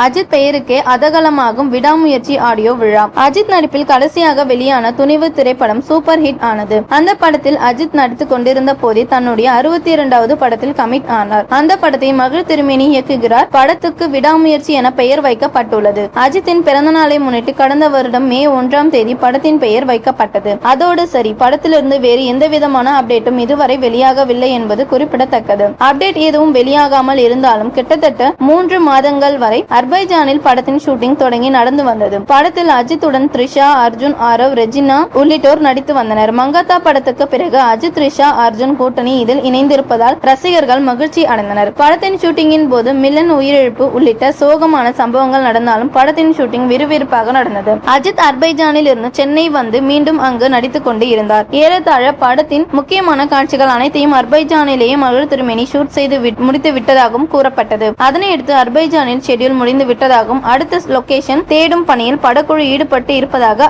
அஜித் பெயருக்கே அதகலமாகும் விடாமுயற்சி ஆடியோ விழா. அஜித் நடிப்பில் கடைசியாக வெளியான துணிவு திரைப்படம் சூப்பர் ஹிட் ஆனது. அந்த படத்தில் அஜித் நடித்துக் கொண்டிருந்த போதே தன்னுடைய 62வது படத்தில் கமிட் ஆனார். அந்த படத்தை மகிழ் திருமேனி இயக்குகிறார். படத்துக்கு விடாமுயற்சி என பெயர் வைக்கப்பட்டுள்ளது. அஜித்தின் பிறந்த நாளை முன்னிட்டு கடந்த வருடம் மே 1ஆம் தேதி படத்தின் பெயர் வைக்கப்பட்டது. அதோடு சரி, படத்திலிருந்து வேறு எந்தவிதமான அப்டேட்டும் இதுவரை வெளியாகவில்லை என்பது குறிப்பிடத்தக்கது. அப்டேட் எதுவும் வெளியாகாமல் இருந்தாலும் கிட்டத்தட்ட 3 மாதங்கள் வரை அர்பைஜானில் படத்தின் ஷூட்டிங் தொடங்கி நடந்து வந்தது. படத்தில் அஜித்துடன் த்ரிஷா, அர்ஜுன், ஆரவ், ரெஜினா உள்ளிட்டோர் நடித்து வந்தனர். மங்காத்தா படத்துக்கு பிறகு அஜித், த்ரிஷா, அர்ஜுன் கூட்டணி இதில் இணைந்திருப்பதால் ரசிகர்கள் மகிழ்ச்சி அடைந்தனர். படத்தின் ஷூட்டிங்கின் போது மில்லன் உயிரிழப்பு உள்ளிட்ட சோகமான சம்பவங்கள் நடந்தாலும் படத்தின் ஷூட்டிங் விறுவிறுப்பாக நடந்தது. அஜித் அர்பைஜானில் இருந்து சென்னை வந்து மீண்டும் அங்கு நடித்துக் கொண்டு இருந்தார். ஏறத்தாழ படத்தின் முக்கியமான காட்சிகள் அனைத்தையும் அர்பைஜானிலேயே மகிழ் திருமேனி ஷூட் செய்து முடித்து விட்டதாகவும் கூறப்பட்டது. அதனையடுத்து அர்பைஜானில் ஷெட்யூல் முடிந்து விட்டதாகவும் அடுத்த லொகேஷன் தேடும் பணியில் படக்குழு ஈடுபட்டு இருப்பதாக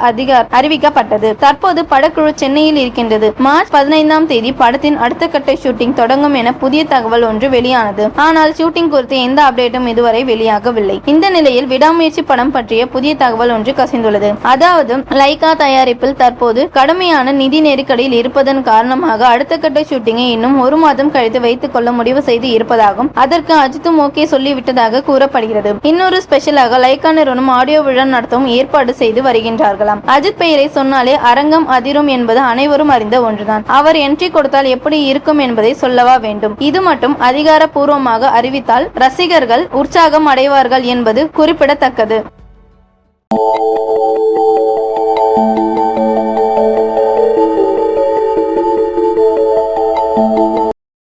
அறிவிக்கப்பட்டது. தற்போது படக்குழு சென்னையில் இருக்கின்றது. மார்ச் 15ஆம் தேதி படத்தின் அடுத்த கட்ட ஷூட்டிங் தொடங்கும் என புதிய தகவல் ஒன்று வெளியானது. ஆனால் ஷூட்டிங் குறித்து எந்த அப்டேட்டும் இதுவரை வெளியாகவில்லை. இந்த நிலையில் விடாமுயற்சி படம் பற்றிய புதிய தகவல் ஒன்று கசிந்துள்ளது. அதாவது லைகா தயாரிப்பில் தற்போது கடுமையான நிதி நெருக்கடியில் இருப்பதன் காரணமாக அடுத்த கட்ட ஷூட்டிங்கை இன்னும் 1 மாதம் கழித்து வைத்துக் கொள்ள முடிவு செய்து இருப்பதாகவும் அதற்கு அஜித்தும் ஓகே சொல்லிவிட்டதாக கூறப்படுகிறது. இன்னொரு ஸ்பெஷலாக லைகா நிறுவனம் ஆடியோ விழா நடத்தவும் ஏற்பாடு செய்து வருகின்றார்களாம். அஜித் பெயரை சொன்னாலே அரங்கம் அதிரும் என்பது அனைவரும் அறிந்த ஒன்றுதான். அவர் என்ட்ரி கொடுத்தால் எப்படி இருக்கும் என்பதை சொல்லவா வேண்டும். இது மட்டும் அதிகாரப்பூர்வமாக அறிவித்தால் ரசிகர்கள் உற்சாகம் அடைவார்கள் என்பது குறிப்பிடத்தக்கது.